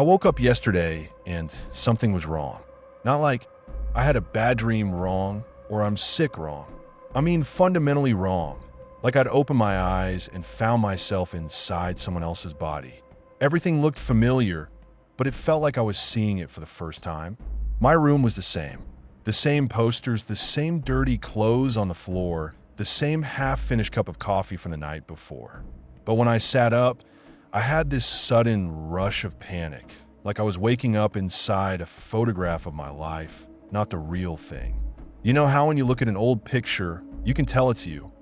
I woke up yesterday and something was wrong. Not like I had a bad dream wrong or I'm sick wrong. I mean fundamentally wrong. Like I'd opened my eyes and found myself inside someone else's body. Everything looked familiar, but it felt like I was seeing it for the first time. My room was the same. The same posters, the same dirty clothes on the floor, the same half-finished cup of coffee from the night before. But when I sat up, I had this sudden rush of panic, like I was waking up inside a photograph of my life, not the real thing. You know how when you look at an old picture, you can tell it's you,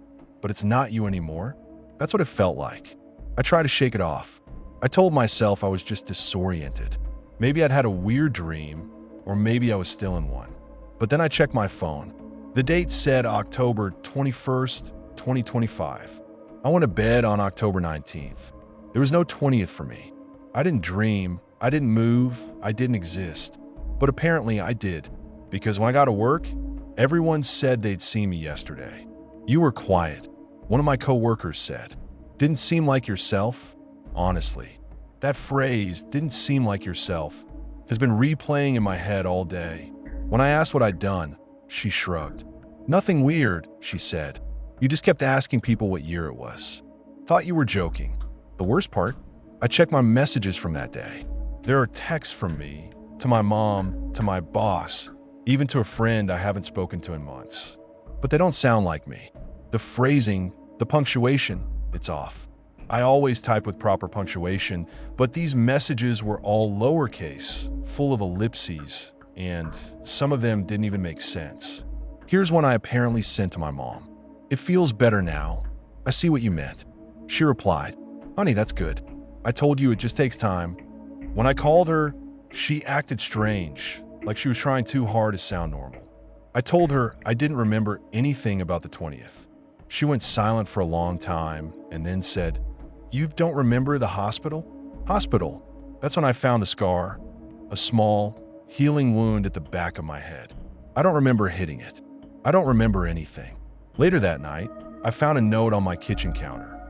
but it's not you anymore? That's what it felt like. I tried to shake it off. I told myself I was just disoriented. Maybe I'd had a weird dream, or maybe I was still in one. But then I checked my phone. The date said October 21st, 2025. I went to bed on October 19th. There was no 20th for me. I didn't dream, I didn't move, I didn't exist. But apparently I did, because when I got to work, everyone said they'd seen me yesterday. You were quiet, one of my coworkers said. Didn't seem like yourself? Honestly, that phrase, didn't seem like yourself, has been replaying in my head all day. When I asked what I'd done, she shrugged. Nothing weird, she said. You just kept asking people what year it was. Thought you were joking. The worst part, I checked my messages from that day. There are texts from me, to my mom, to my boss, even to a friend I haven't spoken to in months. But they don't sound like me. The phrasing, the punctuation, it's off. I always type with proper punctuation, but these messages were all lowercase, full of ellipses, and some of them didn't even make sense. Here's one I apparently sent to my mom. It feels better now. I see what you meant. She replied, honey, that's good. I told you it just takes time. When I called her, she acted strange, like she was trying too hard to sound normal. I told her I didn't remember anything about the 20th. She went silent for a long time and then said, you don't remember the hospital? Hospital. That's when I found the scar, a small, healing wound at the back of my head. I don't remember hitting it. I don't remember anything. Later that night, I found a note on my kitchen counter.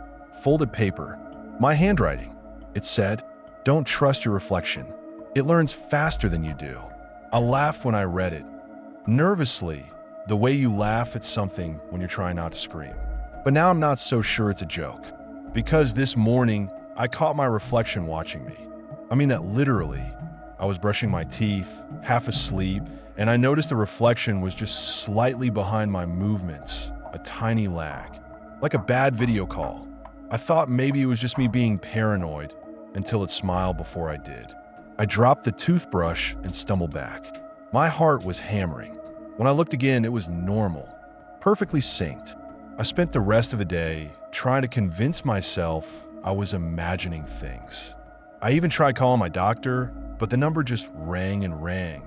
Folded paper. My handwriting. It said, don't trust your reflection. It learns faster than you do. I laughed when I read it. Nervously, the way you laugh at something when you're trying not to scream. But now I'm not so sure it's a joke. Because this morning, I caught my reflection watching me. I mean that literally. I was brushing my teeth, half asleep, and I noticed the reflection was just slightly behind my movements, a tiny lag, like a bad video call. I thought maybe it was just me being paranoid until it smiled before I did. I dropped the toothbrush and stumbled back. My heart was hammering. When I looked again, it was normal, perfectly synced. I spent the rest of the day trying to convince myself I was imagining things. I even tried calling my doctor, but the number just rang and rang.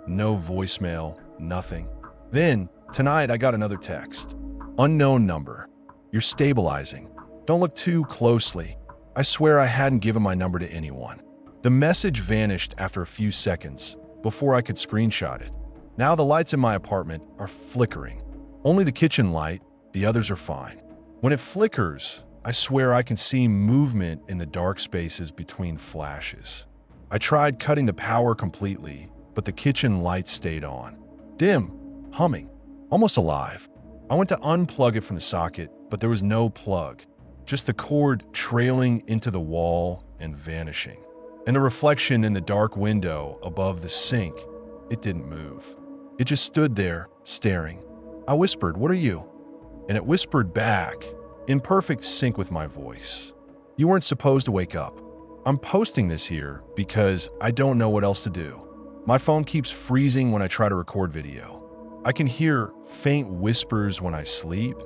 No voicemail, nothing. Then, tonight I got another text. Unknown number. You're stabilizing. Don't look too closely. I swear I hadn't given my number to anyone. The message vanished after a few seconds before I could screenshot it. Now the lights in my apartment are flickering. Only the kitchen light, the others are fine. When it flickers, I swear I can see movement in the dark spaces between flashes. I tried cutting the power completely, but the kitchen light stayed on. Dim, humming, almost alive. I went to unplug it from the socket, but there was no plug. Just the cord trailing into the wall and vanishing. And the reflection in the dark window above the sink, it didn't move. It just stood there, staring. I whispered, "What are you?" And it whispered back, in perfect sync with my voice. "You weren't supposed to wake up. I'm posting this here because I don't know what else to do. My phone keeps freezing when I try to record video. I can hear faint whispers when I sleep,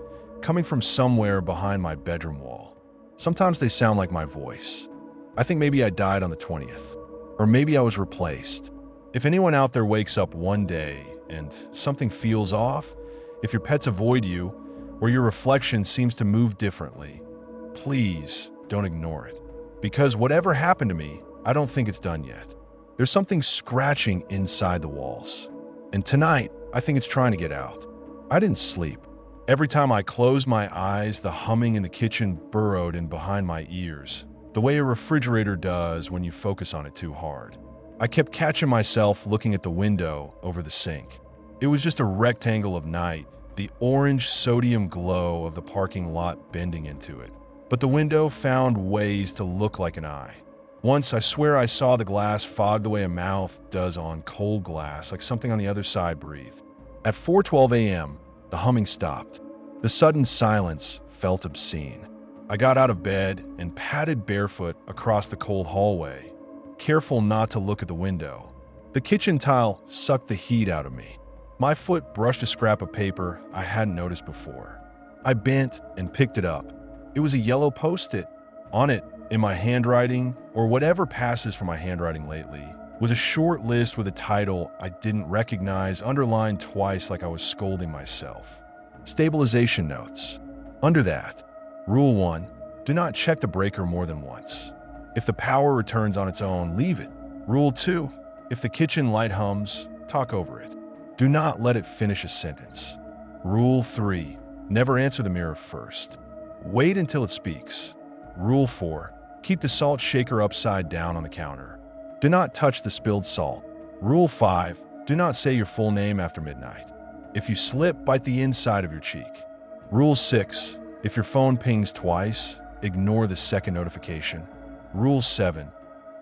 coming from somewhere behind my bedroom wall. Sometimes they sound like my voice. I think maybe I died on the 20th, or maybe I was replaced. If anyone out there wakes up one day and something feels off, if your pets avoid you, or your reflection seems to move differently, please don't ignore it. Because whatever happened to me, I don't think it's done yet. There's something scratching inside the walls. And tonight, I think it's trying to get out. I didn't sleep. Every time I closed my eyes, the humming in the kitchen burrowed in behind my ears, the way a refrigerator does when you focus on it too hard. I kept catching myself looking at the window over the sink. It was just a rectangle of night, the orange sodium glow of the parking lot bending into it. But the window found ways to look like an eye. Once, I swear I saw the glass fog the way a mouth does on cold glass, like something on the other side breathed. At 4:12 a.m., the humming stopped. The sudden silence felt obscene. I got out of bed and padded barefoot across the cold hallway, careful not to look at the window. The kitchen tile sucked the heat out of me. My foot brushed a scrap of paper I hadn't noticed before. I bent and picked it up. It was a yellow Post-it. On it, in my handwriting, or whatever passes for my handwriting lately, was a short list with a title I didn't recognize, underlined twice like I was scolding myself. Stabilization notes. Under that, Rule 1, do not check the breaker more than once. If the power returns on its own, leave it. Rule 2, if the kitchen light hums, talk over it. Do not let it finish a sentence. Rule 3, never answer the mirror first. Wait until it speaks. Rule 4, keep the salt shaker upside down on the counter. Do not touch the spilled salt. Rule 5, do not say your full name after midnight. If you slip, bite the inside of your cheek. Rule 6, if your phone pings twice, ignore the second notification. Rule 7,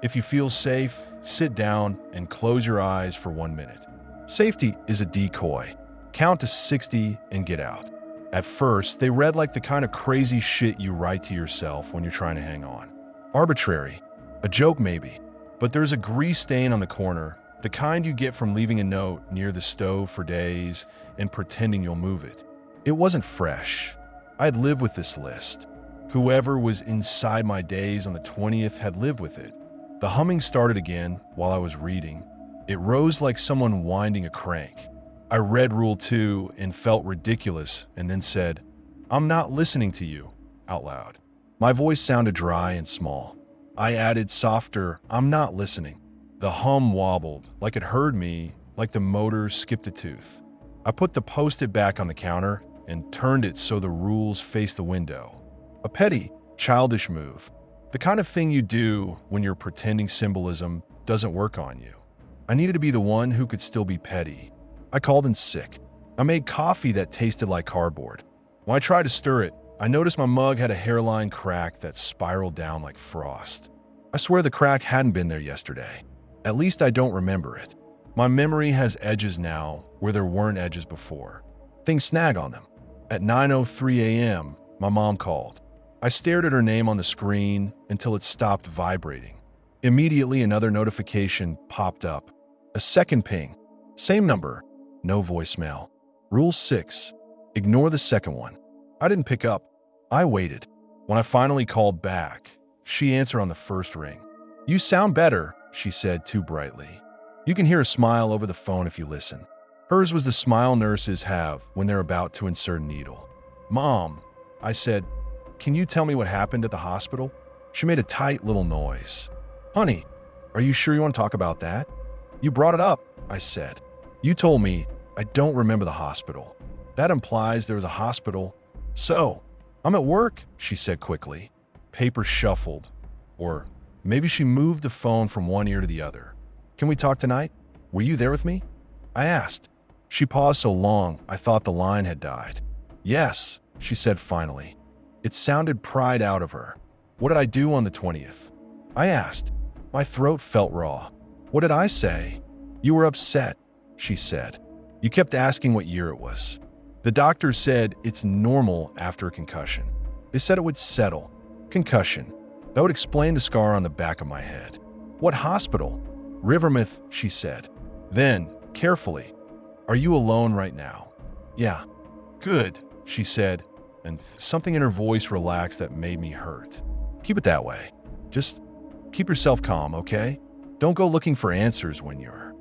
if you feel safe, sit down and close your eyes for 1 minute. Safety is a decoy. Count to 60 and get out. At first, they read like the kind of crazy shit you write to yourself when you're trying to hang on. Arbitrary. A joke maybe. But there's a grease stain on the corner, the kind you get from leaving a note near the stove for days and pretending you'll move it. It wasn't fresh. I'd lived with this list. Whoever was inside my days on the 20th had lived with it. The humming started again while I was reading. It rose like someone winding a crank. I read Rule 2 and felt ridiculous and then said, "I'm not listening to you," out loud. My voice sounded dry and small. I added softer, "I'm not listening." The hum wobbled, like it heard me, like the motor skipped a tooth. I put the Post-it back on the counter and turned it so the rules faced the window. A petty, childish move. The kind of thing you do when your pretending symbolism doesn't work on you. I needed to be the one who could still be petty. I called in sick. I made coffee that tasted like cardboard. When I tried to stir it, I noticed my mug had a hairline crack that spiraled down like frost. I swear the crack hadn't been there yesterday. At least I don't remember it. My memory has edges now where there weren't edges before. Things snag on them. At 9:03 a.m., my mom called. I stared at her name on the screen until it stopped vibrating. Immediately, another notification popped up. A second ping. Same number. No voicemail. Rule 6. Ignore the second one. I didn't pick up. I waited. When I finally called back, she answered on the first ring. "You sound better," she said too brightly. You can hear a smile over the phone if you listen. Hers was the smile nurses have when they're about to insert a needle. "Mom," I said, "can you tell me what happened at the hospital?" She made a tight little noise. "Honey, are you sure you want to talk about that?" "You brought it up," I said. "You told me I don't remember the hospital. That implies there was a hospital. So, I'm at work," she said quickly. Paper shuffled. Or maybe she moved the phone from one ear to the other. "Can we talk tonight? Were you there with me?" I asked. She paused so long, I thought the line had died. "Yes," she said finally. It sounded pried out of her. "What did I do on the 20th?" I asked. My throat felt raw. "What did I say?" "You were upset," she said. "You kept asking what year it was. The doctor said it's normal after a concussion. They said it would settle. Concussion. That would explain the scar on the back of my head." "What hospital?" "Rivermouth," she said. Then, carefully, "Are you alone right now?" "Yeah." "Good," she said, and something in her voice relaxed that made me hurt. "Keep it that way. Just keep yourself calm, okay? Don't go looking for answers when you're..."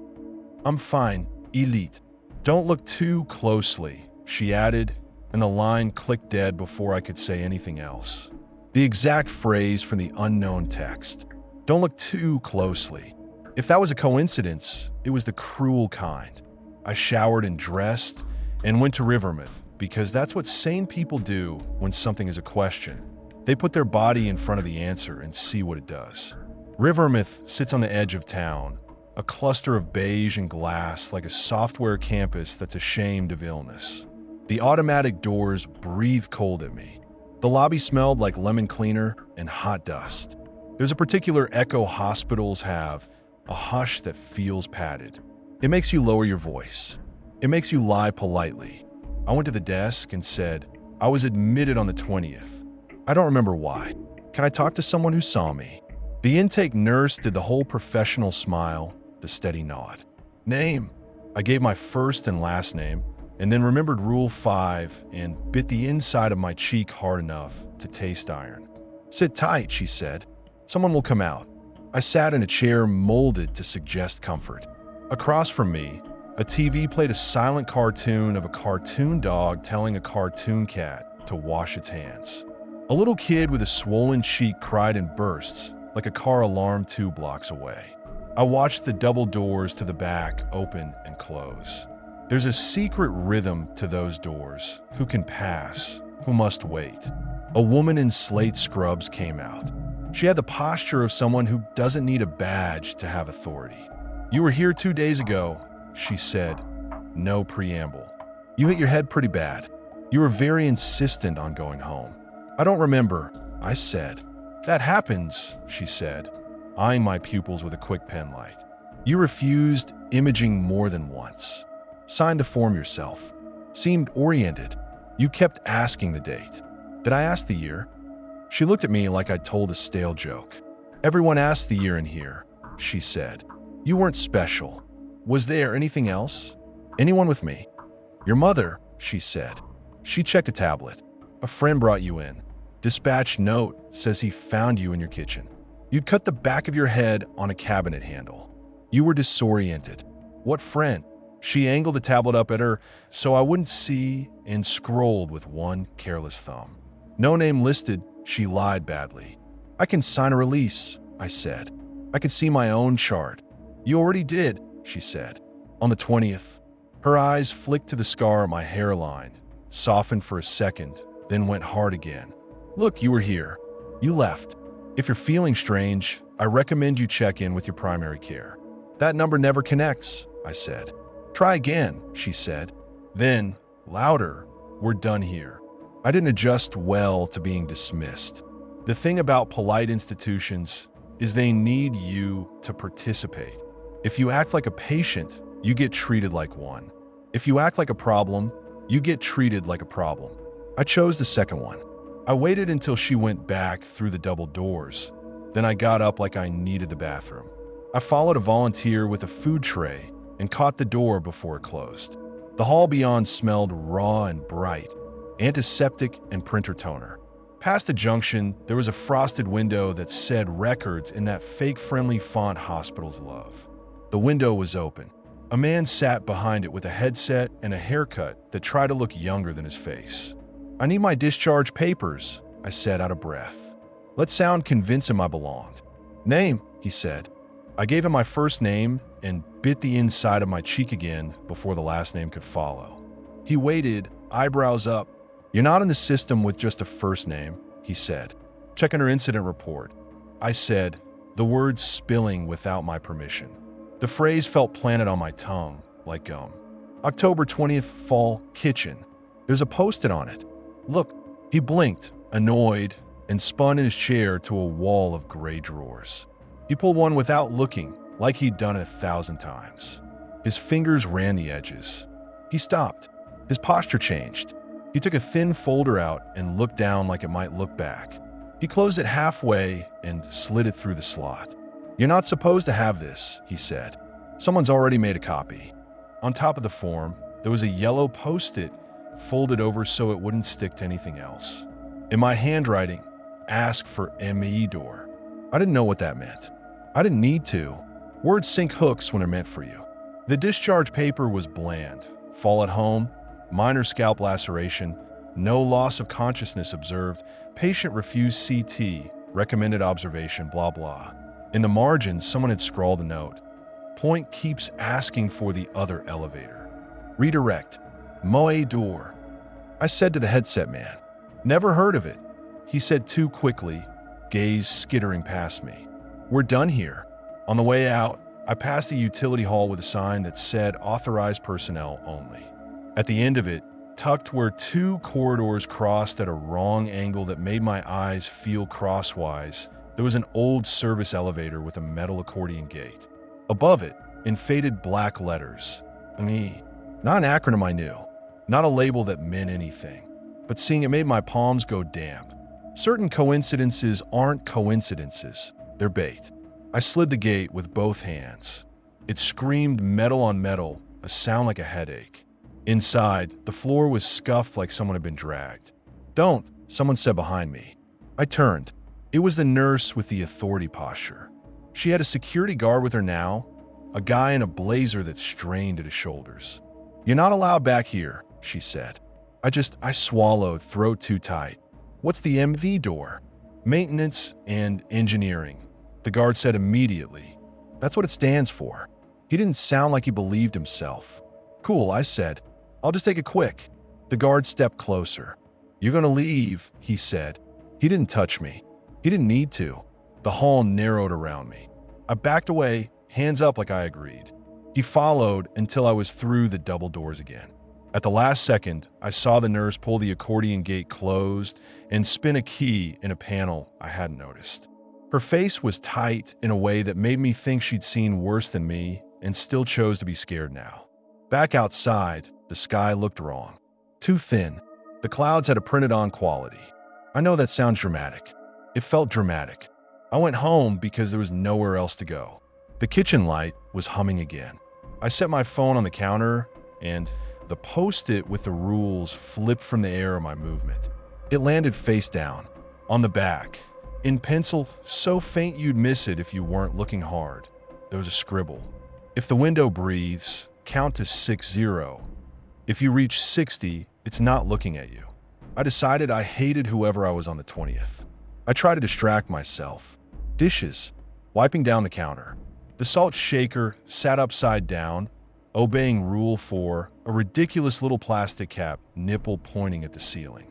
"I'm fine, Elite." "Don't look too closely," she added, and the line clicked dead before I could say anything else. The exact phrase from the unknown text. Don't look too closely. If that was a coincidence, it was the cruel kind. I showered and dressed and went to Rivermouth because that's what sane people do when something is a question. They put their body in front of the answer and see what it does. Rivermouth sits on the edge of town, a cluster of beige and glass like a software campus that's ashamed of illness. The automatic doors breathe cold at me. The lobby smelled like lemon cleaner and hot dust. There's a particular echo hospitals have, a hush that feels padded. It makes you lower your voice. It makes you lie politely. I went to the desk and said, I was admitted on the 20th. I don't remember why. Can I talk to someone who saw me? The intake nurse did the whole professional smile, the steady nod. Name. I gave my first and last name, and then remembered Rule 5 and bit the inside of my cheek hard enough to taste iron. Sit tight, she said. Someone will come out. I sat in a chair molded to suggest comfort. Across from me, a TV played a silent cartoon of a cartoon dog telling a cartoon cat to wash its hands. A little kid with a swollen cheek cried in bursts, like a car alarm 2 blocks away. I watched the double doors to the back open and close. There's a secret rhythm to those doors. Who can pass? Who must wait? A woman in slate scrubs came out. She had the posture of someone who doesn't need a badge to have authority. You were here 2 days ago, she said. No preamble. You hit your head pretty bad. You were very insistent on going home. I don't remember, I said. That happens, she said, eyeing my pupils with a quick pen light. You refused imaging more than once. Signed to form yourself. Seemed oriented. You kept asking the date. Did I ask the year? She looked at me like I'd told a stale joke. Everyone asked the year in here, she said. You weren't special. Was there anything else? Anyone with me? Your mother, she said. She checked a tablet. A friend brought you in. Dispatch note says he found you in your kitchen. You'd cut the back of your head on a cabinet handle. You were disoriented. What friend? She angled the tablet up at her so I wouldn't see and scrolled with one careless thumb. No name listed, she lied badly. I can sign a release, I said. I could see my own chart. You already did, she said. On the 20th. Her eyes flicked to the scar on my hairline, softened for a second, then went hard again. Look, you were here. You left. If you're feeling strange, I recommend you check in with your primary care. That number never connects, I said. Try again, she said. Then, louder, we're done here. I didn't adjust well to being dismissed. The thing about polite institutions is they need you to participate. If you act like a patient, you get treated like one. If you act like a problem, you get treated like a problem. I chose the second one. I waited until she went back through the double doors. Then I got up like I needed the bathroom. I followed a volunteer with a food tray and caught the door before it closed. The hall beyond smelled raw and bright, antiseptic and printer toner. Past the junction, there was a frosted window that said records in that fake-friendly font hospitals love. The window was open. A man sat behind it with a headset and a haircut that tried to look younger than his face. I need my discharge papers, I said out of breath. Let sound convince him I belonged. Name, he said. I gave him my first name and bit the inside of my cheek again before the last name could follow. He waited, eyebrows up. You're not in the system with just a first name, he said. Checking her incident report. I said, the words spilling without my permission. The phrase felt planted on my tongue, like gum. October 20th, fall, kitchen. There's a post-it on it. Look, he blinked, annoyed, and spun in his chair to a wall of gray drawers. He pulled one without looking, like he'd done it 1,000 times. His fingers ran the edges. He stopped. His posture changed. He took a thin folder out and looked down like it might look back. He closed it halfway and slid it through the slot. You're not supposed to have this, he said. Someone's already made a copy. On top of the form, there was a yellow post-it folded over so it wouldn't stick to anything else. In my handwriting, ask for ME door. I didn't know what that meant. I didn't need to. Words sink hooks when they're meant for you. The discharge paper was bland. Fall at home, minor scalp laceration, no loss of consciousness observed, patient refused CT, recommended observation, blah blah. In the margins, someone had scrawled a note. Point keeps asking for the other elevator. Redirect. Moe door. I said to the headset man, never heard of it. he said too quickly, gaze skittering past me. We're done here. On the way out, I passed a utility hall with a sign that said authorized personnel only. At the end of it, tucked where two corridors crossed at a wrong angle that made my eyes feel crosswise, there was an old service elevator with a metal accordion gate. Above it, in faded black letters, me. Not an acronym I knew, not a label that meant anything, but seeing it made my palms go damp. Certain coincidences aren't coincidences, they're bait. I slid the gate with both hands. It screamed metal on metal, a sound like a headache. Inside, the floor was scuffed like someone had been dragged. Don't, someone said behind me. I turned. It was the nurse with the authority posture. She had a security guard with her now, a guy in a blazer that strained at his shoulders. You're not allowed back here, she said. I swallowed, throat too tight. What's the MV door? Maintenance and engineering. The guard said immediately. That's what it stands for. He didn't sound like he believed himself. Cool, I said. I'll just take it quick. The guard stepped closer. You're gonna leave, he said. He didn't touch me. He didn't need to. The hall narrowed around me. I backed away, hands up like I agreed. He followed until I was through the double doors again. At the last second, I saw the nurse pull the accordion gate closed and spin a key in a panel I hadn't noticed. Her face was tight in a way that made me think she'd seen worse than me and still chose to be scared now. Back outside, the sky looked wrong. Too thin. The clouds had a printed-on quality. I know that sounds dramatic. It felt dramatic. I went home because there was nowhere else to go. The kitchen light was humming again. I set my phone on the counter, and the post-it with the rules flipped from the air of my movement. It landed face down, on the back, in pencil so faint you'd miss it if you weren't looking hard. There was a scribble. If the window breathes, count to 60. If you reach 60, it's not looking at you. I decided I hated whoever I was on the 20th. I tried to distract myself. Dishes, wiping down the counter. The salt shaker sat upside down, obeying Rule 4, a ridiculous little plastic cap, nipple pointing at the ceiling.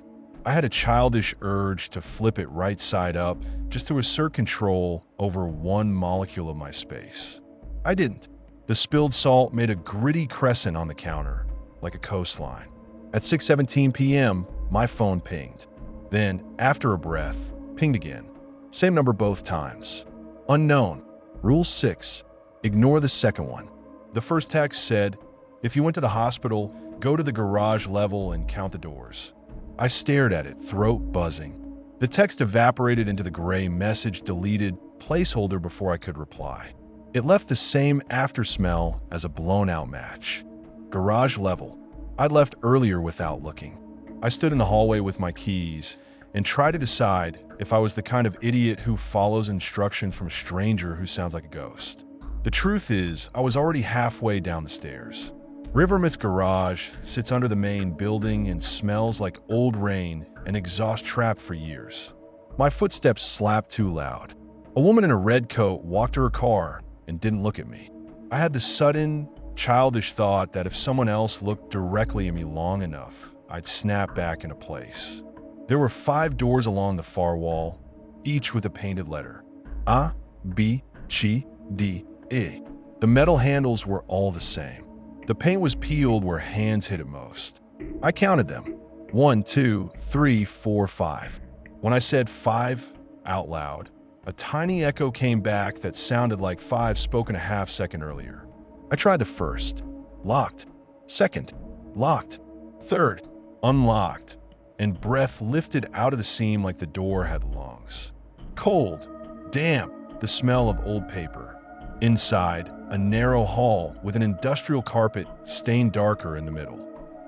I had a childish urge to flip it right side up just to assert control over one molecule of my space. I didn't. The spilled salt made a gritty crescent on the counter, like a coastline. At 6:17 p.m., my phone pinged. Then, after a breath, pinged again. Same number both times. Unknown. Rule 6. Ignore the second one. The first text said, if you went to the hospital, go to the garage level and count the doors. I stared at it, throat buzzing. The text evaporated into the gray message deleted placeholder before I could reply. It left the same aftersmell as a blown-out match. Garage level. I'd left earlier without looking. I stood in the hallway with my keys and tried to decide if I was the kind of idiot who follows instruction from a stranger who sounds like a ghost. The truth is, I was already halfway down the stairs. Rivermouth's garage sits under the main building and smells like old rain and exhaust trapped for years. My footsteps slapped too loud. A woman in a red coat walked to her car and didn't look at me. I had the sudden, childish thought that if someone else looked directly at me long enough, I'd snap back into place. There were 5 doors along the far wall, each with a painted letter. A, B, C, D, E. The metal handles were all the same. The paint was peeled where hands hit it most. I counted them. 1, 2, 3, 4, 5. When I said 5 out loud, a tiny echo came back that sounded like 5 spoken a half second earlier. I tried the first. Locked. Second. Locked. Third. Unlocked. And breath lifted out of the seam like the door had lungs. Cold. Damp. The smell of old paper. Inside, a narrow hall with an industrial carpet stained darker in the middle.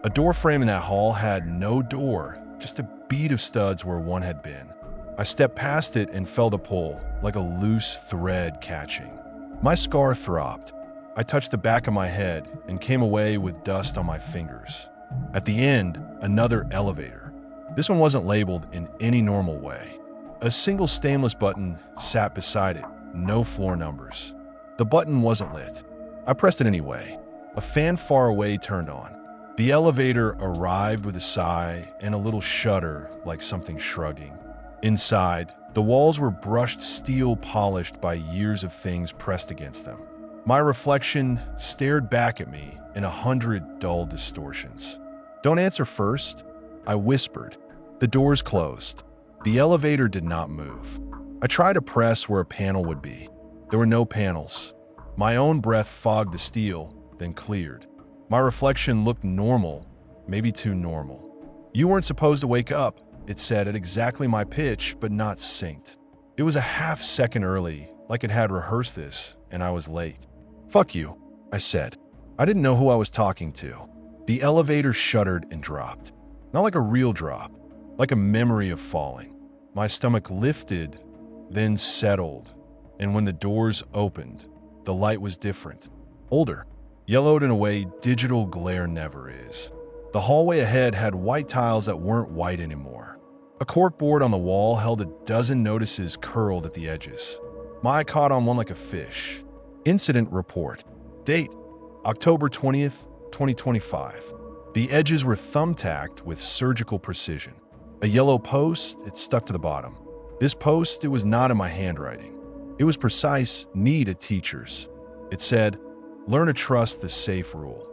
A door frame in that hall had no door, just a bead of studs where one had been. I stepped past it and felt a pull, like a loose thread catching. My scar throbbed. I touched the back of my head and came away with dust on my fingers. At the end, another elevator. This one wasn't labeled in any normal way. A single stainless button sat beside it, no floor numbers. The button wasn't lit. I pressed it anyway. A fan far away turned on. The elevator arrived with a sigh and a little shudder like something shrugging. Inside, the walls were brushed steel polished by years of things pressed against them. My reflection stared back at me in 100 dull distortions. "Don't answer first," I whispered. The doors closed. The elevator did not move. I tried to press where a panel would be. There were no panels. My own breath fogged the steel, then cleared. My reflection looked normal, maybe too normal. "You weren't supposed to wake up," it said at exactly my pitch, but not synced. It was a half second early, like it had rehearsed this, and I was late. "Fuck you," I said. I didn't know who I was talking to. The elevator shuddered and dropped. Not like a real drop, like a memory of falling. My stomach lifted, then settled, and when the doors opened, the light was different. Older, yellowed in a way digital glare never is. The hallway ahead had white tiles that weren't white anymore. A corkboard on the wall held a dozen notices curled at the edges. My eye caught on one like a fish. Incident report. Date, October 20th, 2025. The edges were thumbtacked with surgical precision. A yellow post, it stuck to the bottom. This post, it was not in my handwriting. It was precise, neat at teachers. It said, "Learn to trust the safe rule."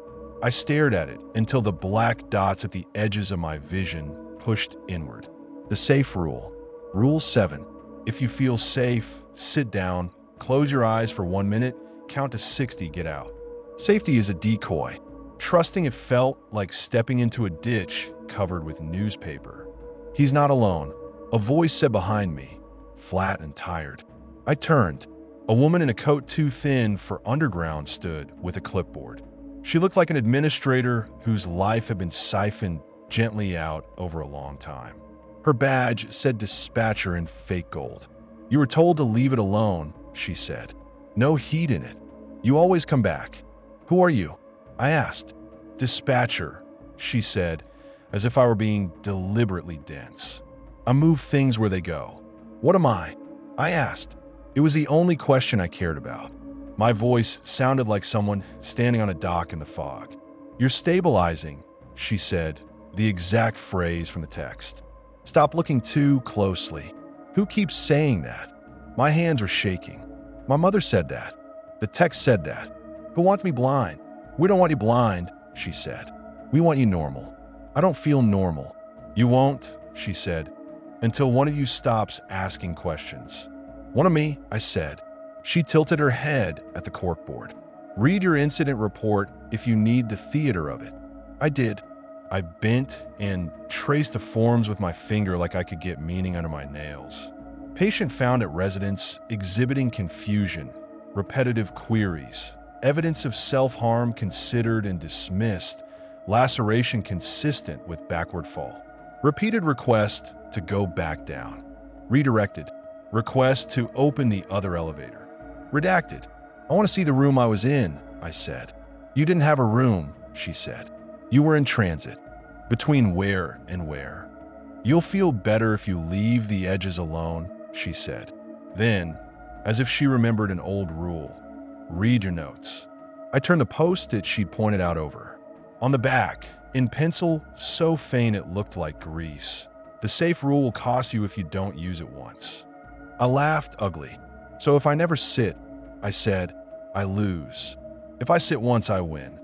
I stared at it until the black dots at the edges of my vision pushed inward. The safe rule. Rule 7. If you feel safe, sit down, close your eyes for 1 minute, count to 60, get out. Safety is a decoy. Trusting it felt like stepping into a ditch covered with newspaper. "He's not alone," a voice said behind me, flat and tired. I turned. A woman in a coat too thin for underground stood with a clipboard. She looked like an administrator whose life had been siphoned gently out over a long time. Her badge said dispatcher in fake gold. "You were told to leave it alone," she said. "No heat in it. You always come back." "Who are you?" I asked. "Dispatcher," she said, as if I were being deliberately dense. "I move things where they go." "What am I?" I asked. It was the only question I cared about. My voice sounded like someone standing on a dock in the fog. "You're stabilizing," she said, the exact phrase from the text. "Stop looking too closely." Who keeps saying that? My hands were shaking. My mother said that. The text said that. Who wants me blind? "We don't want you blind," she said. "We want you normal." "I don't feel normal." "You won't," she said, "until one of you stops asking questions." "One of me," I said. She tilted her head at the corkboard. "Read your incident report if you need the theater of it." I did. I bent and traced the forms with my finger like I could get meaning under my nails. Patient found at residence exhibiting confusion, repetitive queries, evidence of self-harm considered and dismissed, laceration consistent with backward fall. Repeated request to go back down. Redirected. Request to open the other elevator. Redacted. "I want to see the room I was in," I said. "You didn't have a room," she said. "You were in transit." "Between where and where?" "You'll feel better if you leave the edges alone," she said. Then, as if she remembered an old rule, "Read your notes." I turned the post-it she'd pointed out over. On the back, in pencil so faint it looked like grease, "The safe rule will cost you if you don't use it once." I laughed ugly. "So if I never sit," I said, "I lose. If I sit once, I win."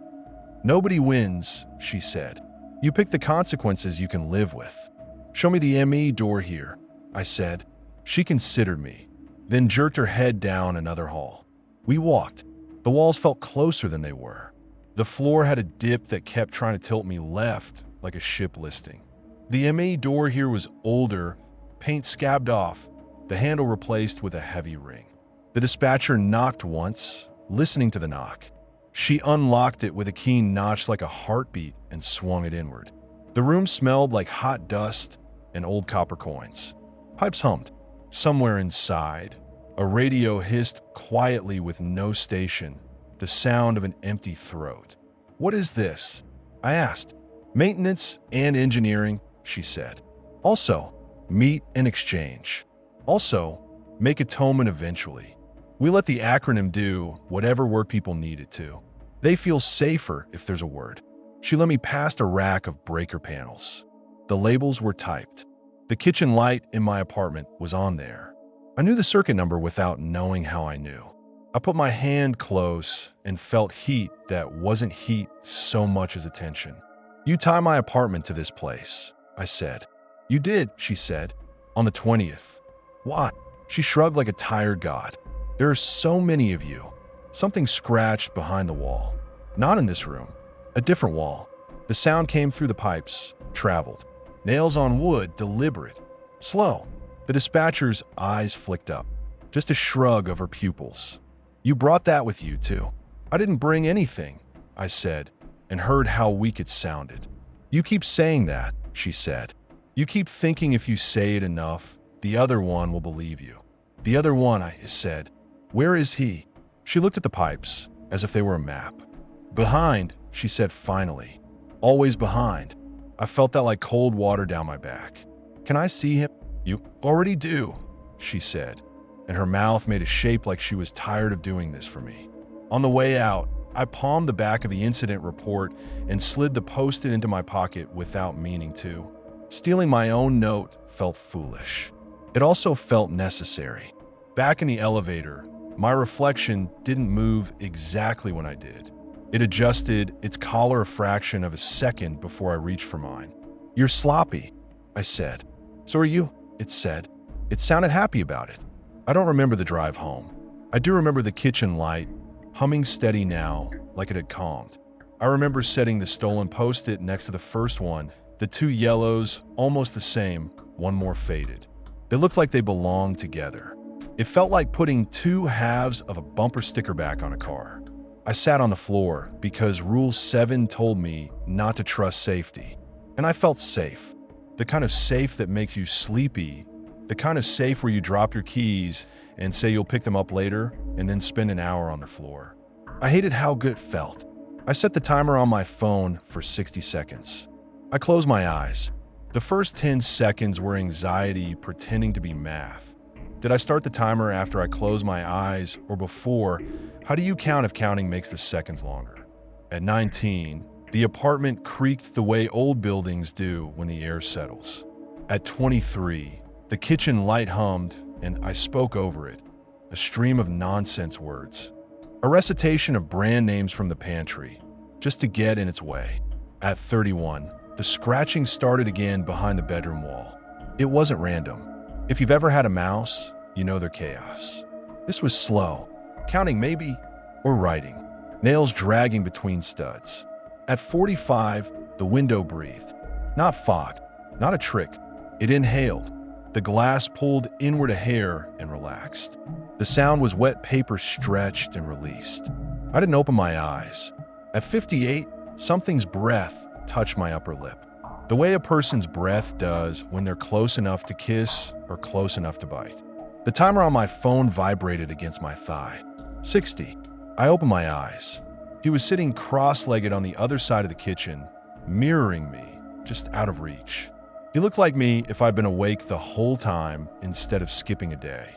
"Nobody wins," she said. "You pick the consequences you can live with." "Show me the ME door here," I said. She considered me, then jerked her head down another hall. We walked. The walls felt closer than they were. The floor had a dip that kept trying to tilt me left like a ship listing. The ME door here was older, paint scabbed off, the handle replaced with a heavy ring. The dispatcher knocked once, listening to the knock. She unlocked it with a keen notch like a heartbeat and swung it inward. The room smelled like hot dust and old copper coins. Pipes hummed. Somewhere inside, a radio hissed quietly with no station, the sound of an empty throat. "What is this?" I asked. "Maintenance and engineering," she said. "Also, meet and exchange. Also, make atonement eventually." We let the acronym do whatever work people need it to. They feel safer if there's a word. She let me past a rack of breaker panels. The labels were typed. The kitchen light in my apartment was on there. I knew the circuit number without knowing how I knew. I put my hand close and felt heat that wasn't heat so much as attention. "You tie my apartment to this place," I said. "You did," she said, "on the 20th. Why?" She shrugged like a tired god. "There are so many of you." Something scratched behind the wall. Not in this room. A different wall. The sound came through the pipes, traveled. Nails on wood, deliberate. Slow. The dispatcher's eyes flicked up. Just a shrug of her pupils. "You brought that with you, too." "I didn't bring anything," I said, and heard how weak it sounded. "You keep saying that," she said. "You keep thinking if you say it enough, the other one will believe you." "The other one," I said. "Where is he?" She looked at the pipes, as if they were a map. "Behind," she said finally. "Always behind." I felt that like cold water down my back. "Can I see him?" "You already do," she said, and her mouth made a shape like she was tired of doing this for me. On the way out, I palmed the back of the incident report and slid the post-it into my pocket without meaning to. Stealing my own note felt foolish. It also felt necessary. Back in the elevator, my reflection didn't move exactly when I did. It adjusted its collar a fraction of a second before I reached for mine. "You're sloppy," I said. "So are you," it said. It sounded happy about it. I don't remember the drive home. I do remember the kitchen light, humming steady now, like it had calmed. I remember setting the stolen post-it next to the first one, the two yellows, almost the same, one more faded. They looked like they belonged together. It felt like putting two halves of a bumper sticker back on a car. I sat on the floor because Rule 7 told me not to trust safety. And I felt safe. The kind of safe that makes you sleepy. The kind of safe where you drop your keys and say you'll pick them up later and then spend an hour on the floor. I hated how good it felt. I set the timer on my phone for 60 seconds. I closed my eyes. The first 10 seconds were anxiety pretending to be math. Did I start the timer after I closed my eyes or before? How do you count if counting makes the seconds longer? At 19, the apartment creaked the way old buildings do when the air settles. At 23, the kitchen light hummed and I spoke over it, a stream of nonsense words. A recitation of brand names from the pantry, just to get in its way. At 31, the scratching started again behind the bedroom wall. It wasn't random. If you've ever had a mouse, you know their chaos. This was slow. Counting maybe, or writing. Nails dragging between studs. At 45, the window breathed. Not fog, not a trick. It inhaled. The glass pulled inward a hair and relaxed. The sound was wet paper stretched and released. I didn't open my eyes. At 58, something's breath touched my upper lip. The way a person's breath does when they're close enough to kiss or close enough to bite. The timer on my phone vibrated against my thigh. 60. I opened my eyes. He was sitting cross-legged on the other side of the kitchen, mirroring me, just out of reach. He looked like me if I'd been awake the whole time instead of skipping a day.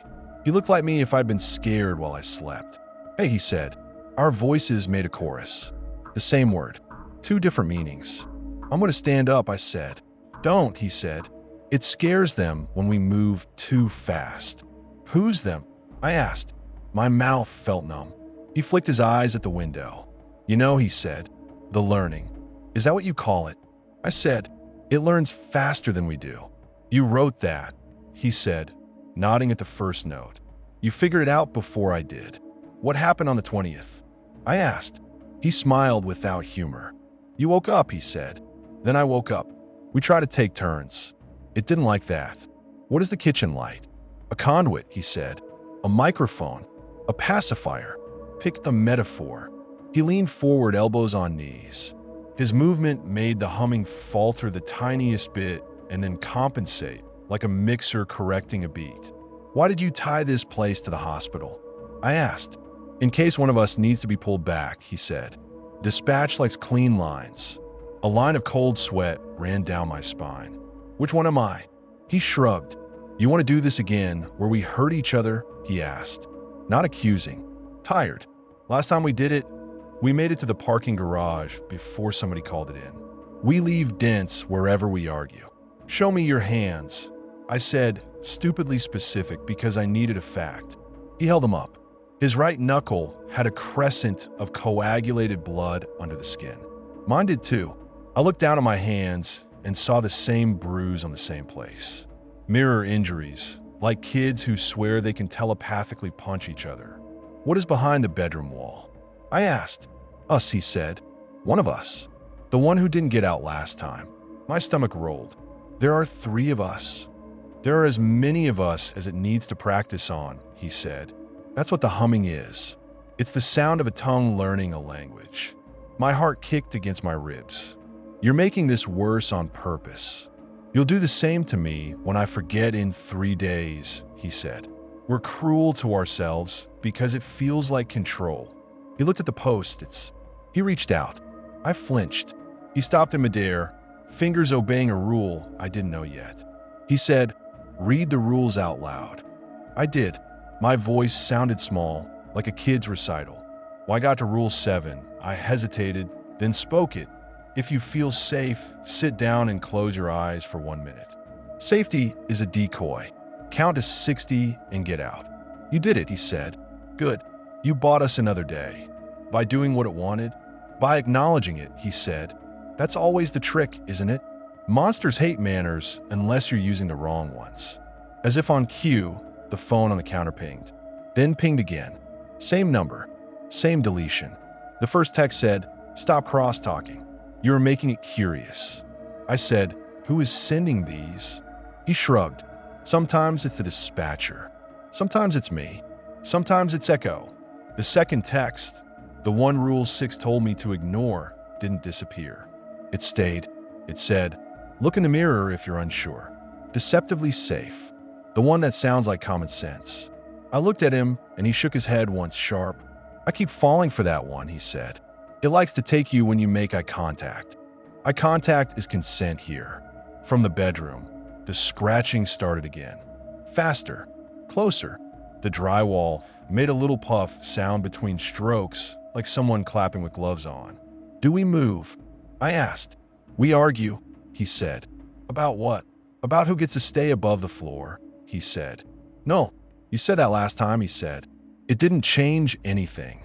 He looked like me if I'd been scared while I slept. "Hey," he said. Our voices made a chorus. The same word, two different meanings. "I'm going to stand up," I said. "Don't," he said. "It scares them when we move too fast." "Who's them?" I asked. My mouth felt numb. He flicked his eyes at the window. "You know," he said, "the learning. Is that what you call it?" I said, "It learns faster than we do." "You wrote that," he said, nodding at the first note. "You figured it out before I did." "What happened on the 20th?" I asked. He smiled without humor. "You woke up," he said. Then I woke up. We tried to take turns. It didn't like that. "What is the kitchen light?" "A conduit," he said. "A microphone. A pacifier. Pick the metaphor." He leaned forward, elbows on knees. His movement made the humming falter the tiniest bit and then compensate, like a mixer correcting a beat. "Why did you tie this place to the hospital?" I asked. "In case one of us needs to be pulled back," he said. "Dispatch likes clean lines." A line of cold sweat ran down my spine. "Which one am I?" He shrugged. "You want to do this again, where we hurt each other?" he asked. Not accusing. Tired. Last time we did it, we made it to the parking garage before somebody called it in. We leave dents wherever we argue. "Show me your hands," I said, stupidly specific because I needed a fact. He held them up. His right knuckle had a crescent of coagulated blood under the skin. Mine did too. I looked down at my hands and saw the same bruise on the same place. Mirror injuries, like kids who swear they can telepathically punch each other. What is behind the bedroom wall? I asked. Us, he said. One of us. The one who didn't get out last time. My stomach rolled. There are 3 of us. There are as many of us as it needs to practice on, he said. That's what the humming is. It's the sound of a tongue learning a language. My heart kicked against my ribs. You're making this worse on purpose. You'll do the same to me when I forget in 3 days, he said. We're cruel to ourselves because it feels like control. He looked at the post-its. He reached out. I flinched. He stopped in midair, fingers obeying a rule I didn't know yet. He said, "Read the rules out loud." I did. My voice sounded small, like a kid's recital. When I got to Rule 7, I hesitated, then spoke it. If you feel safe, sit down and close your eyes for 1 minute. Safety is a decoy. Count to 60 and get out. You did it, he said. Good. You bought us another day. By doing what it wanted, by acknowledging it, he said. That's always the trick, isn't it? Monsters hate manners unless you're using the wrong ones. As if on cue, the phone on the counter pinged. Then pinged again. Same number. Same deletion. The first text said, "Stop cross-talking. You are making it curious." I said, "Who is sending these?" He shrugged. Sometimes it's the dispatcher. Sometimes it's me. Sometimes it's Echo. The second text, the one Rule 6 told me to ignore, didn't disappear. It stayed. It said, "Look in the mirror if you're unsure." Deceptively safe. The one that sounds like common sense. I looked at him, and he shook his head once sharp. "I keep falling for that one," he said. "It likes to take you when you make eye contact." Eye contact is consent here. From the bedroom, the scratching started again. Faster. Closer. The drywall made a little puff sound between strokes, like someone clapping with gloves on. "Do we move?" I asked. "We argue," he said. "About what?" "About who gets to stay above the floor," he said. "No, you said that last time," he said. It didn't change anything.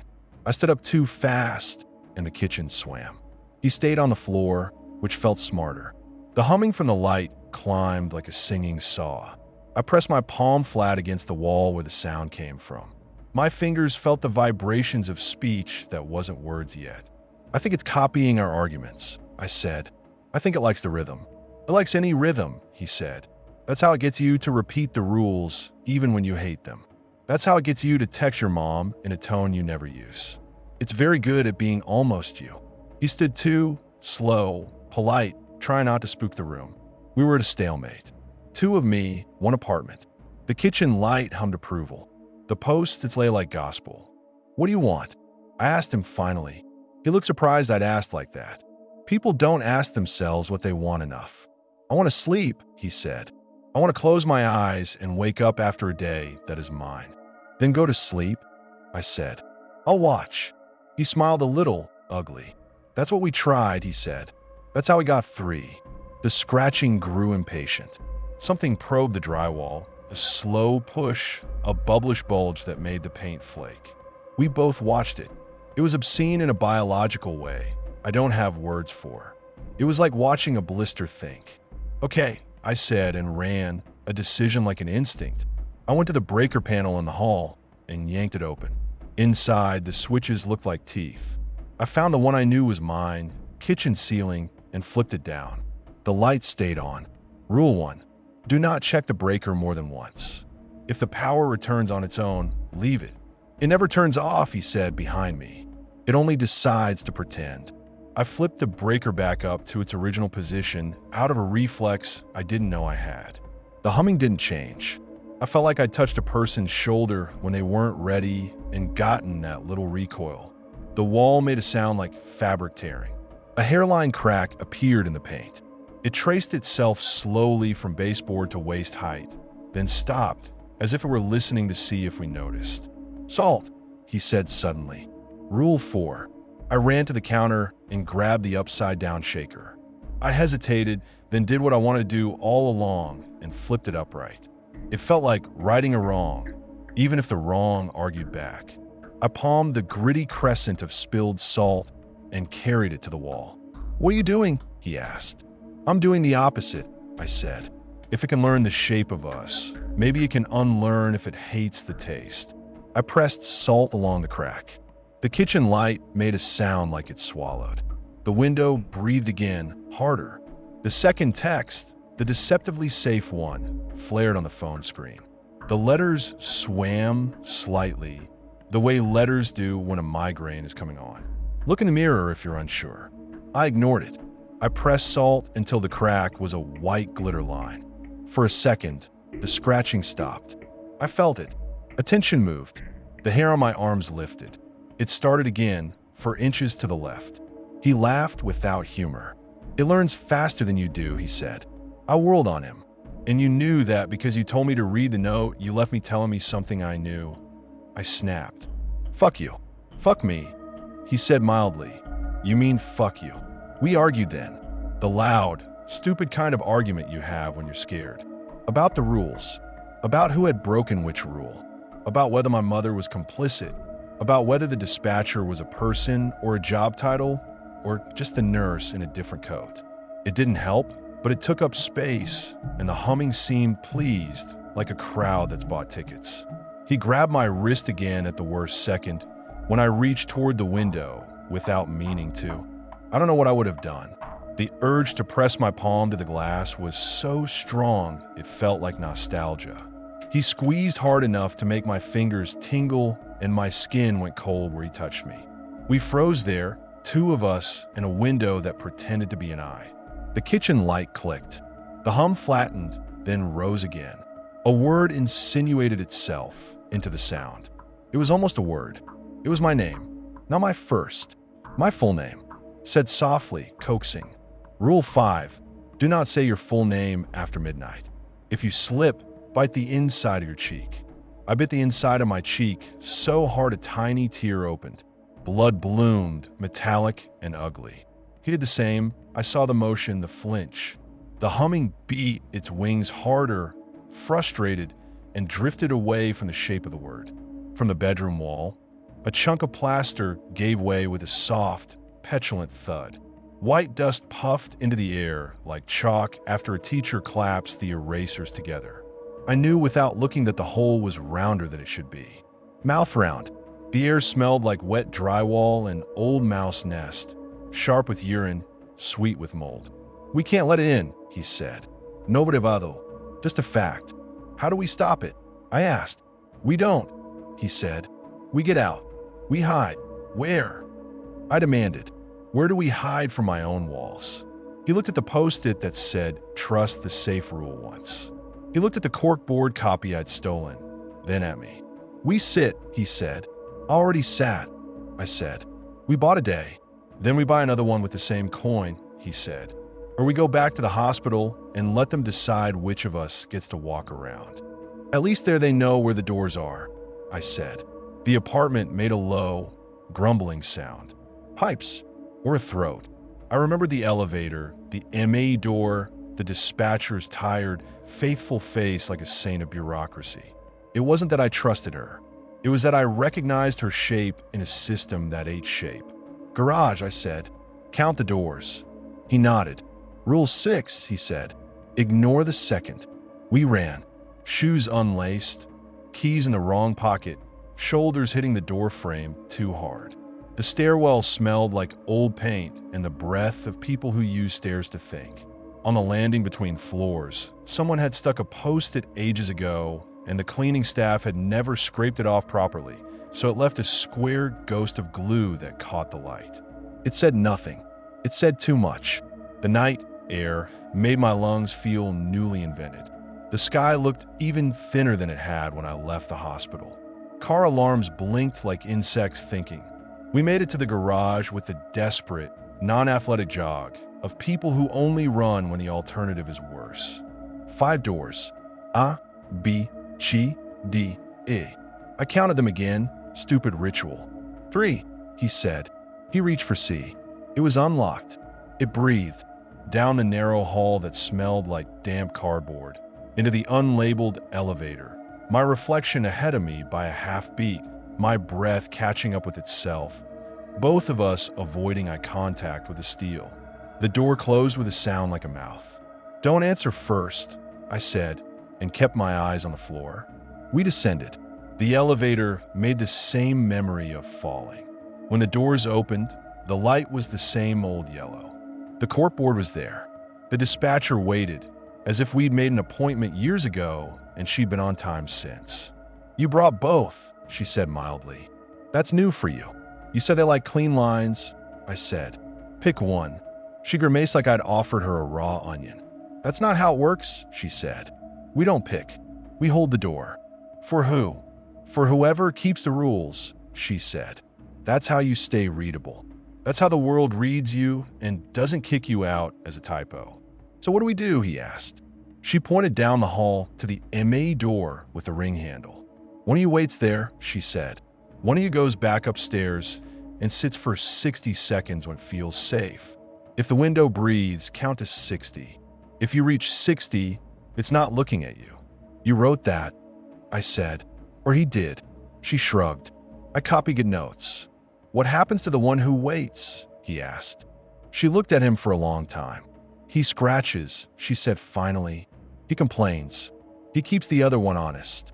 I stood up too fast, and the kitchen swam. He stayed on the floor, which felt smarter. The humming from the light climbed like a singing saw. I pressed my palm flat against the wall where the sound came from. My fingers felt the vibrations of speech that wasn't words yet. "I think it's copying our arguments," I said. "I think it likes the rhythm." "It likes any rhythm," he said. "That's how it gets you to repeat the rules, even when you hate them. That's how it gets you to text your mom in a tone you never use. It's very good at being almost you." He stood too, slow, polite, trying not to spook the room. We were at a stalemate. 2 of me, 1 apartment. The kitchen light hummed approval. The post-its lay like gospel. "What do you want?" I asked him finally. He looked surprised I'd asked like that. People don't ask themselves what they want enough. "I want to sleep," he said. "I want to close my eyes and wake up after a day that is mine." "Then go to sleep," I said. "I'll watch." He smiled a little, ugly. "That's what we tried," he said. "That's how we got 3. The scratching grew impatient. Something probed the drywall, a slow push, a bubblish bulge that made the paint flake. We both watched it. It was obscene in a biological way I don't have words for. It was like watching a blister think. "Okay," I said and ran, a decision like an instinct. I went to the breaker panel in the hall and yanked it open. Inside, the switches looked like teeth. I found the one I knew was mine, kitchen ceiling, and flipped it down. The light stayed on. Rule 1. Do not check the breaker more than once. If the power returns on its own, leave it. "It never turns off," he said behind me. "It only decides to pretend." I flipped the breaker back up to its original position out of a reflex I didn't know I had. The humming didn't change. I felt like I'd touched a person's shoulder when they weren't ready and gotten that little recoil. The wall made a sound like fabric tearing. A hairline crack appeared in the paint. It traced itself slowly from baseboard to waist height, then stopped, as if it were listening to see if we noticed. "Salt," he said suddenly. Rule 4. I ran to the counter and grabbed the upside-down shaker. I hesitated, then did what I wanted to do all along and flipped it upright. It felt like righting a wrong, even if the wrong argued back. I palmed the gritty crescent of spilled salt and carried it to the wall. "What are you doing?" he asked. "I'm doing the opposite," I said. "If it can learn the shape of us, maybe it can unlearn if it hates the taste." I pressed salt along the crack. The kitchen light made a sound like it swallowed. The window breathed again, harder. The second text, the deceptively safe one, flared on the phone screen. The letters swam slightly, the way letters do when a migraine is coming on. "Look in the mirror if you're unsure." I ignored it. I pressed salt until the crack was a white glitter line. For a second, the scratching stopped. I felt it. A tension moved. The hair on my arms lifted. It started again, for inches to the left. He laughed without humor. "It learns faster than you do," he said. I whirled on him. "And you knew that because you told me to read the note, you left me telling me something I knew." I snapped. "Fuck you." "Fuck me," he said mildly. "You mean fuck you." We argued then. The loud, stupid kind of argument you have when you're scared. About the rules. About who had broken which rule. About whether my mother was complicit. About whether the dispatcher was a person or a job title or just a nurse in a different coat. It didn't help, but it took up space, and the humming seemed pleased, like a crowd that's bought tickets. He grabbed my wrist again at the worst second, when I reached toward the window without meaning to. I don't know what I would have done. The urge to press my palm to the glass was so strong it felt like nostalgia. He squeezed hard enough to make my fingers tingle and my skin went cold where he touched me. We froze there, two of us in a window that pretended to be an eye. The kitchen light clicked. The hum flattened, then rose again. A word insinuated itself into the sound. It was almost a word. It was my name. Not my first. My full name. Said softly, coaxing. Rule 5. Do not say your full name after midnight. If you slip, bite the inside of your cheek. I bit the inside of my cheek so hard a tiny tear opened. Blood bloomed, metallic and ugly. He did the same. I saw the motion, the flinch. The humming beat its wings harder, frustrated, and drifted away from the shape of the word. From the bedroom wall, a chunk of plaster gave way with a soft, petulant thud. White dust puffed into the air like chalk after a teacher claps the erasers together. I knew without looking that the hole was rounder than it should be. Mouth round. The air smelled like wet drywall and old mouse nest, sharp with urine, sweet with mold. "We can't let it in," he said. "No brevado. Just a fact." "How do we stop it?" I asked. "We don't," he said. "We get out. We hide." "Where?" I demanded. "Where do we hide from my own walls?" He looked at the post-it that said, "Trust the safe rule once." He looked at the corkboard copy I'd stolen, then at me. "We sit," he said. "Already sat," I said. "We bought a day. Then we buy another one with the same coin," he said. "Or we go back to the hospital and let them decide which of us gets to walk around. At least there they know where the doors are," I said. The apartment made a low, grumbling sound. Pipes, or a throat. I remembered the elevator, the MA door, the dispatcher's tired, faithful face like a saint of bureaucracy. It wasn't that I trusted her. It was that I recognized her shape in a system that ate shape. "Garage," I said. "Count the doors." He nodded. "Rule 6, he said. "Ignore the second." We ran. Shoes unlaced, keys in the wrong pocket, shoulders hitting the door frame too hard. The stairwell smelled like old paint and the breath of people who use stairs to think. On the landing between floors, someone had stuck a post-it ages ago, and the cleaning staff had never scraped it off properly, so it left a square ghost of glue that caught the light. It said nothing. It said too much. The night air made my lungs feel newly invented. The sky looked even thinner than it had when I left the hospital. Car alarms blinked like insects thinking. We made it to the garage with the desperate, non-athletic jog of people who only run when the alternative is worse. 5 doors. A, B, C, D, E. I counted them again. Stupid ritual. 3, he said. He reached for C. It was unlocked. It breathed. down the narrow hall that smelled like damp cardboard, into the unlabeled elevator, my reflection ahead of me by a half beat, my breath catching up with itself, both of us avoiding eye contact with the steel. The door closed with a sound like a mouth. "Don't answer first," I said, and kept my eyes on the floor. We descended. The elevator made the same memory of falling. When the doors opened, the light was the same old yellow. The corkboard was there. The dispatcher waited, as if we'd made an appointment years ago and she'd been on time since. "You brought both," she said mildly. "That's new for you. You said they like clean lines," I said. "Pick one." She grimaced like I'd offered her a raw onion. "That's not how it works," she said. "We don't pick. We hold the door." "For who?" "For whoever keeps the rules," she said. "That's how you stay readable. That's how the world reads you and doesn't kick you out as a typo." "So what do we do?" he asked. She pointed down the hall to the MA door with the ring handle. "One of you waits there," she said. "One of you goes back upstairs and sits for 60 seconds when it feels safe. If the window breathes, count to 60. If you reach 60, it's not looking at you." "You wrote that," I said. "Or he did." She shrugged. "I copy good notes." "What happens to the one who waits?" he asked. She looked at him for a long time. "He scratches," she said finally. "He complains. He keeps the other one honest."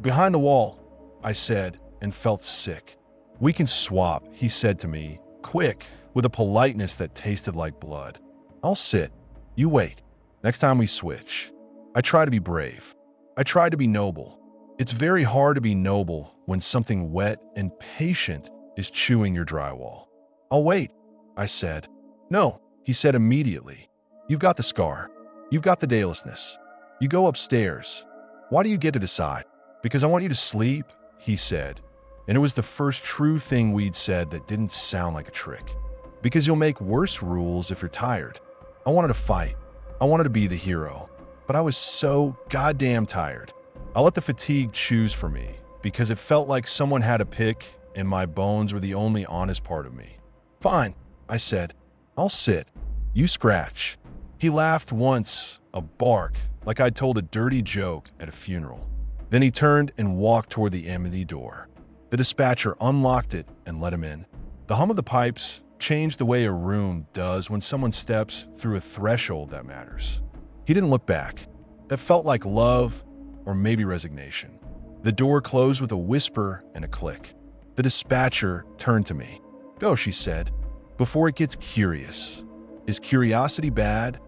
"Behind the wall," I said, and felt sick. "We can swap," he said to me, quick, with a politeness that tasted like blood. "I'll sit. You wait. Next time we switch." I try to be brave. I try to be noble. It's very hard to be noble when something wet and patient is chewing your drywall. "I'll wait," I said. "No," he said immediately. "You've got the scar. You've got the daylessness. You go upstairs. Why do you get to decide?" "Because I want you to sleep," he said. And it was the first true thing we'd said that didn't sound like a trick. "Because you'll make worse rules if you're tired." I wanted to fight. I wanted to be the hero. But I was so goddamn tired. I let the fatigue choose for me because it felt like someone had a pick and my bones were the only honest part of me. "Fine," I said. "I'll sit. You scratch." He laughed once, a bark, like I'd told a dirty joke at a funeral. Then he turned and walked toward the empty door. The dispatcher unlocked it and let him in. The hum of the pipes changed the way a room does when someone steps through a threshold that matters. He didn't look back. That felt like love or maybe resignation. The door closed with a whisper and a click. The dispatcher turned to me. "Go," she said, "before it gets curious." "Is curiosity bad?"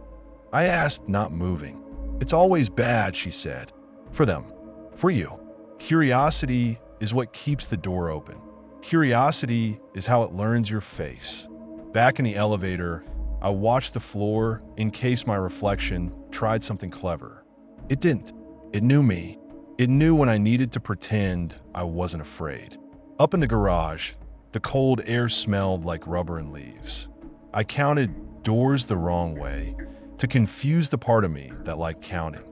I asked, not moving. "It's always bad," she said. "For them. For you. Curiosity is what keeps the door open. Curiosity is how it learns your face." Back in the elevator, I watched the floor in case my reflection tried something clever. It didn't. It knew me. It knew when I needed to pretend I wasn't afraid. Up in the garage, the cold air smelled like rubber and leaves. I counted doors the wrong way to confuse the part of me that liked counting.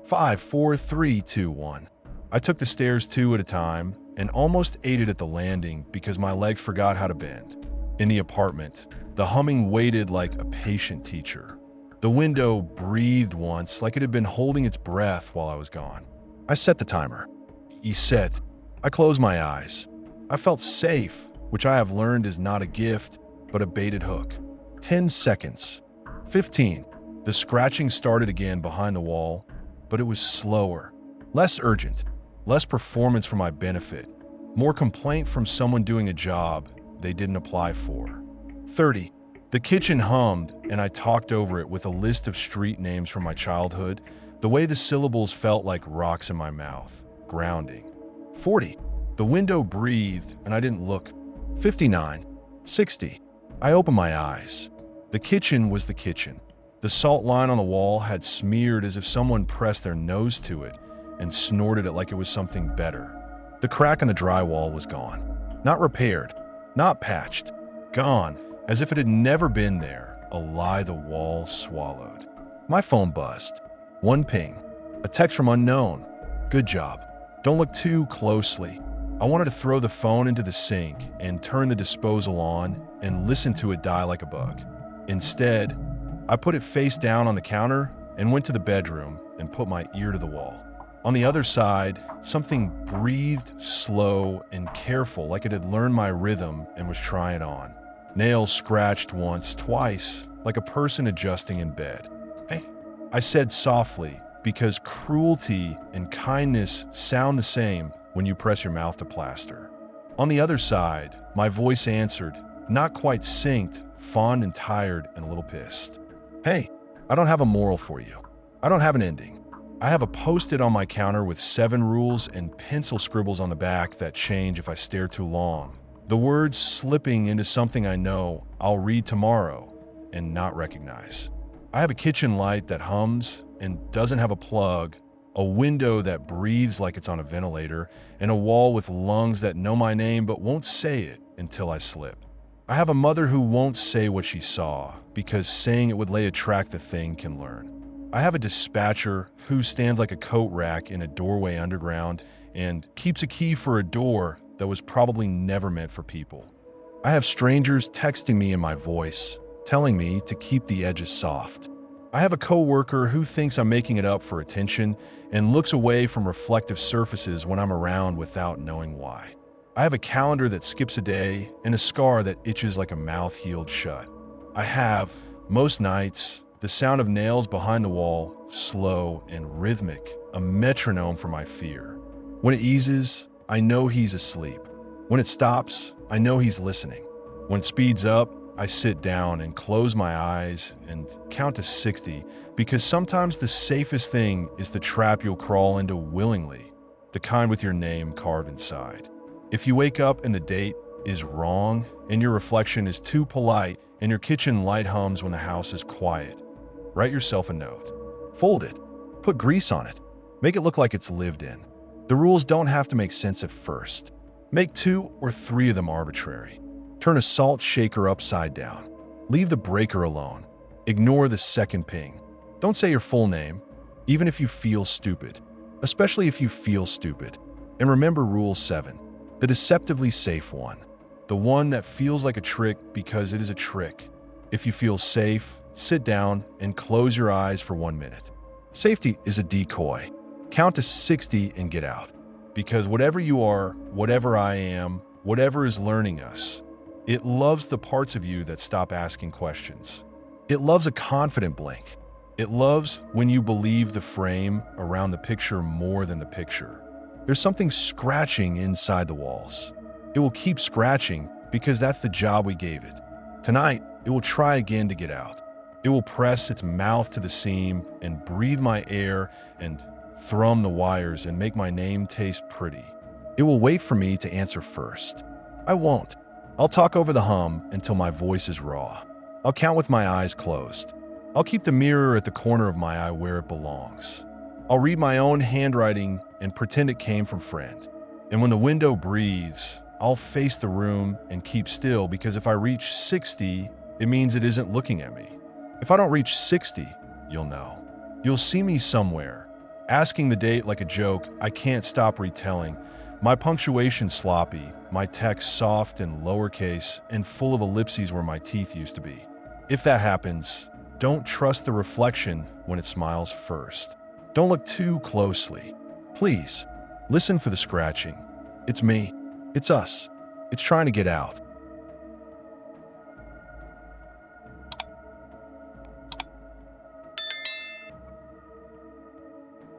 5, 4, 3, 2, 1. I took the stairs 2 at a time and almost ate it at the landing because my legs forgot how to bend. In the apartment, the humming waited like a patient teacher. The window breathed once like it had been holding its breath while I was gone. I set the timer. He set. I closed my eyes. I felt safe, which I have learned is not a gift, but a baited hook. 10 seconds. 15. The scratching started again behind the wall, but it was slower, less urgent, less performance for my benefit, more complaint from someone doing a job they didn't apply for. 30. The kitchen hummed, and I talked over it with a list of street names from my childhood, the way the syllables felt like rocks in my mouth, grounding. 40. The window breathed, and I didn't look. 59. 60. I opened my eyes. The kitchen was the kitchen. The salt line on the wall had smeared as if someone pressed their nose to it and snorted it like it was something better. The crack in the drywall was gone. Not repaired, not patched. Gone, as if it had never been there, a lie the wall swallowed. My phone buzzed. One ping. A text from unknown. "Good job. Don't look too closely." I wanted to throw the phone into the sink and turn the disposal on and listen to it die like a bug. Instead, I put it face down on the counter and went to the bedroom and put my ear to the wall. On the other side, something breathed slow and careful, like it had learned my rhythm and was trying it on. Nails scratched once, twice, like a person adjusting in bed. "Hey," I said softly, because cruelty and kindness sound the same when you press your mouth to plaster. On the other side, my voice answered, not quite synced, fond and tired and a little pissed. "Hey, I don't have a moral for you. I don't have an ending. I have a post-it on my counter with 7 rules and pencil scribbles on the back that change if I stare too long. The words slipping into something I know I'll read tomorrow and not recognize. I have a kitchen light that hums and doesn't have a plug, a window that breathes like it's on a ventilator, and a wall with lungs that know my name but won't say it until I slip. I have a mother who won't say what she saw because saying it would lay a track the thing can learn. I have a dispatcher who stands like a coat rack in a doorway underground and keeps a key for a door that was probably never meant for people. I have strangers texting me in my voice, telling me to keep the edges soft. I have a coworker who thinks I'm making it up for attention and looks away from reflective surfaces when I'm around without knowing why. I have a calendar that skips a day and a scar that itches like a mouth healed shut. I have, most nights, the sound of nails behind the wall, slow and rhythmic, a metronome for my fear. When it eases, I know he's asleep. When it stops, I know he's listening. When it speeds up, I sit down and close my eyes and count to 60 because sometimes the safest thing is the trap you'll crawl into willingly, the kind with your name carved inside. If you wake up and the date is wrong and your reflection is too polite and your kitchen light hums when the house is quiet, write yourself a note. Fold it. Put grease on it. Make it look like it's lived in. The rules don't have to make sense at first. Make 2 or 3 of them arbitrary. Turn a salt shaker upside down. Leave the breaker alone. Ignore the second ping. Don't say your full name, even if you feel stupid, especially if you feel stupid. And remember Rule 7, the deceptively safe one, the one that feels like a trick because it is a trick. If you feel safe, sit down and close your eyes for 1 minute. Safety is a decoy. Count to 60 and get out. Because whatever you are, whatever I am, whatever is learning us, it loves the parts of you that stop asking questions. It loves a confident blink. It loves when you believe the frame around the picture more than the picture. There's something scratching inside the walls. It will keep scratching because that's the job we gave it. Tonight, it will try again to get out. It will press its mouth to the seam and breathe my air and thrum the wires and make my name taste pretty. It will wait for me to answer first. I won't. I'll talk over the hum until my voice is raw. I'll count with my eyes closed. I'll keep the mirror at the corner of my eye where it belongs. I'll read my own handwriting and pretend it came from friend. And when the window breathes, I'll face the room and keep still because if I reach 60, it means it isn't looking at me. If I don't reach 60, you'll know. You'll see me somewhere, asking the date like a joke I can't stop retelling, my punctuation sloppy, my text soft and lowercase and full of ellipses where my teeth used to be. If that happens, don't trust the reflection when it smiles first. Don't look too closely. Please, listen for the scratching. It's me. It's us. It's trying to get out.